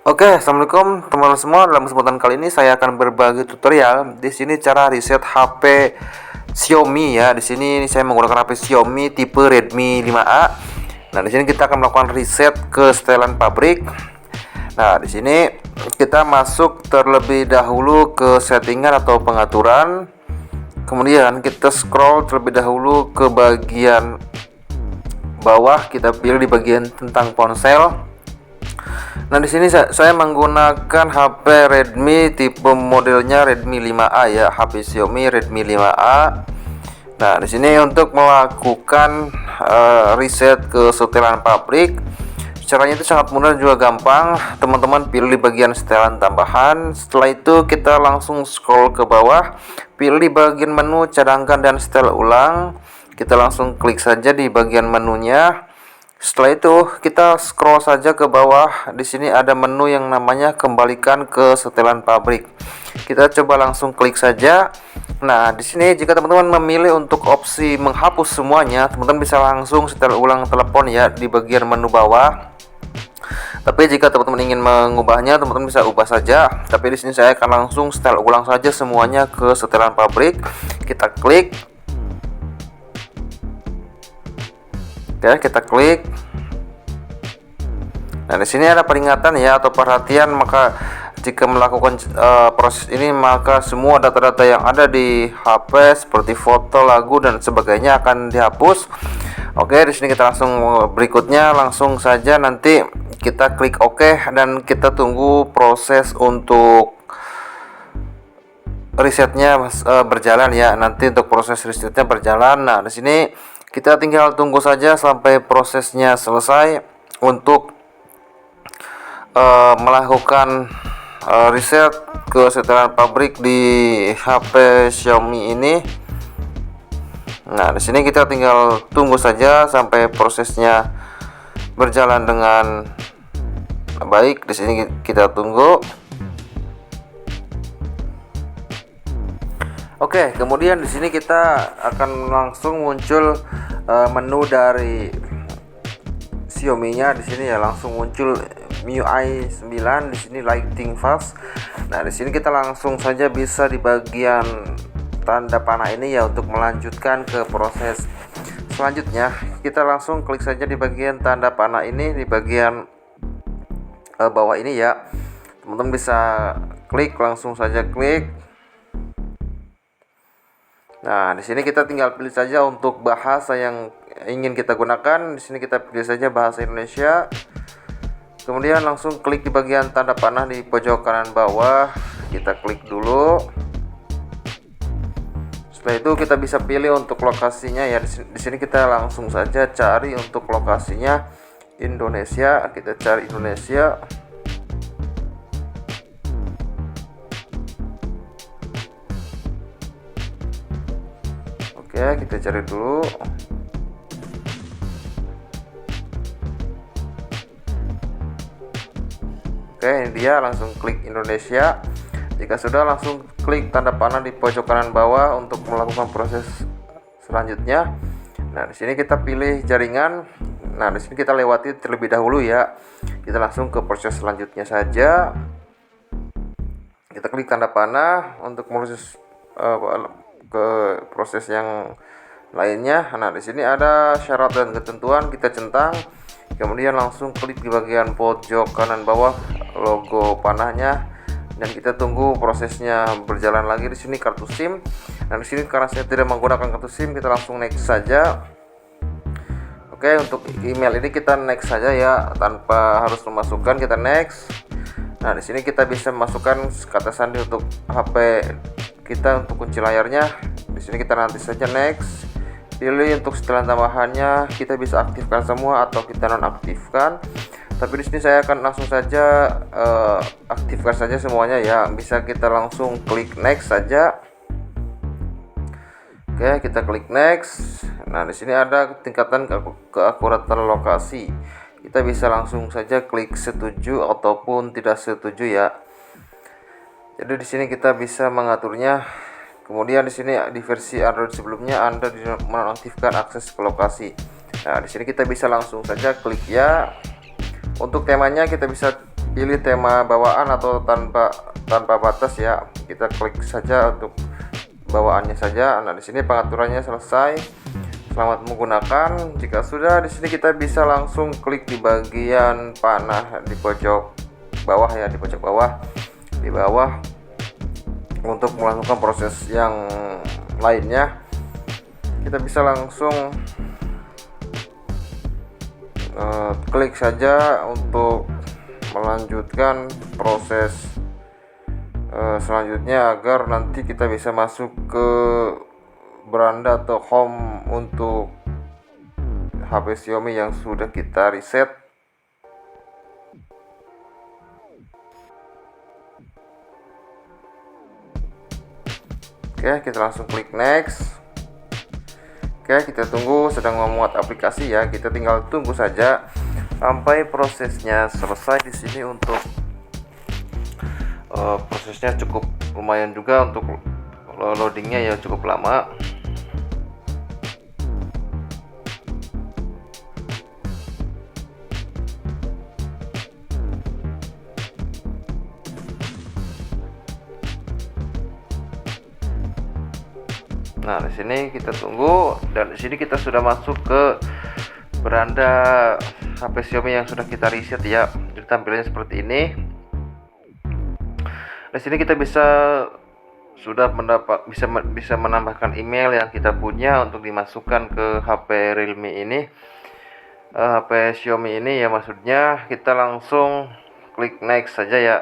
Oke, assalamualaikum teman-teman semua. Dalam kesempatan kali ini saya akan berbagi tutorial. Di sini cara reset HP Xiaomi ya. Di sini saya menggunakan HP Xiaomi tipe Redmi 5A. Nah, di sini kita akan melakukan reset ke setelan pabrik. Nah, di sini kita masuk terlebih dahulu ke settingan atau pengaturan. Kemudian kita scroll terlebih dahulu ke bagian bawah, kita pilih di bagian tentang ponsel. Nah, di sini saya menggunakan HP Redmi tipe modelnya Redmi 5A ya, HP Xiaomi Redmi 5A. Nah, di sini untuk melakukan reset ke setelan pabrik, caranya itu sangat mudah dan juga gampang. Teman-teman pilih di bagian setelan tambahan. Setelah itu kita langsung scroll ke bawah, pilih di bagian menu cadangkan dan setel ulang. Kita langsung klik saja di bagian menunya. Setelah itu kita scroll saja ke bawah. Di sini ada menu yang namanya kembalikan ke setelan pabrik. Kita coba langsung klik saja. Nah, di sini jika teman-teman memilih untuk opsi menghapus semuanya, teman-teman bisa langsung setel ulang telepon ya di bagian menu bawah. Tapi jika teman-teman ingin mengubahnya, teman-teman bisa ubah saja. Tapi di sini saya akan langsung setel ulang saja semuanya ke setelan pabrik. Kita klik. Oke, kita klik. Nah, di sini ada peringatan ya atau perhatian, maka jika melakukan proses ini maka semua data-data yang ada di HP seperti foto, lagu dan sebagainya akan dihapus. Oke, di sini kita langsung berikutnya langsung saja nanti kita klik OK dan kita tunggu proses untuk resetnya berjalan ya. Nanti untuk proses resetnya berjalan. Nah, di sini kita tinggal tunggu saja sampai prosesnya selesai untuk melakukan reset ke setelan pabrik di HP Xiaomi ini. Nah, di sini kita tinggal tunggu saja sampai prosesnya berjalan dengan baik. Di sini kita tunggu. Oke, kemudian di sini kita akan langsung muncul menu dari Xiaomi-nya. Di sini ya langsung muncul MIUI 9, di sini lighting fast. Nah, di sini kita langsung saja bisa di bagian tanda panah ini ya untuk melanjutkan ke proses selanjutnya. Kita langsung klik saja di bagian tanda panah ini di bagian bawah ini ya. Teman-teman bisa klik, langsung saja klik. Nah, di sini kita tinggal pilih saja untuk bahasa yang ingin kita gunakan. Di sini kita pilih saja bahasa Indonesia. Kemudian langsung klik di bagian tanda panah di pojok kanan bawah. Kita klik dulu. Setelah itu kita bisa pilih untuk lokasinya ya. Di sini kita langsung saja cari untuk lokasinya Indonesia. Kita cari Indonesia. Oke, kita cari dulu. Oke, ini dia, langsung klik Indonesia. Jika sudah, langsung klik tanda panah di pojok kanan bawah untuk melakukan proses selanjutnya. Nah, di sini kita pilih jaringan. Nah, di sini kita lewati terlebih dahulu ya. Kita langsung ke proses selanjutnya saja. Kita klik tanda panah untuk proses ke proses yang lainnya. Nah, di sini ada syarat dan ketentuan, kita centang. Kemudian langsung klik di bagian pojok kanan bawah logo panahnya dan kita tunggu prosesnya berjalan lagi. Di sini kartu SIM. Nah, di sini karena saya tidak menggunakan kartu SIM, kita langsung next saja. Oke, untuk email ini kita next saja ya, tanpa harus memasukkan, kita next. Nah, di sini kita bisa masukkan kata sandi untuk HP kita untuk kunci layarnya. Di sini kita nanti saja next. Pilih untuk setelan tambahannya, kita bisa aktifkan semua atau kita nonaktifkan. Tapi di sini saya akan langsung saja aktifkan saja semuanya ya. Bisa kita langsung klik next saja. Oke, kita klik next. Nah, di sini ada tingkatan keakuratan lokasi. Kita bisa langsung saja klik setuju ataupun tidak setuju ya. Jadi di sini kita bisa mengaturnya. Kemudian di sini di versi Android sebelumnya Anda menonaktifkan akses ke lokasi. Nah, di sini kita bisa langsung saja klik ya. Untuk temanya kita bisa pilih tema bawaan atau tanpa batas ya. Kita klik saja untuk bawaannya saja. Nah, di sini pengaturannya selesai. Selamat menggunakan. Jika sudah, di sini kita bisa langsung klik di bagian panah di pojok bawah ya, di pojok bawah, di bawah untuk melakukan proses yang lainnya. Kita bisa langsung klik saja untuk melanjutkan proses selanjutnya agar nanti kita bisa masuk ke beranda atau home untuk HP Xiaomi yang sudah kita reset. Oke, kita langsung klik next. Oke, kita tunggu, sedang memuat aplikasi ya. Kita tinggal tunggu saja sampai prosesnya selesai. Di sini untuk prosesnya cukup lumayan juga, untuk loadingnya ya cukup lama. Nah, di sini kita tunggu, dan di sini kita sudah masuk ke beranda HP Xiaomi yang sudah kita reset ya. Jadi tampilannya seperti ini. Di sini kita sudah bisa menambahkan email yang kita punya untuk dimasukkan ke HP Realme ini, HP Xiaomi ini ya maksudnya. Kita langsung klik next saja ya.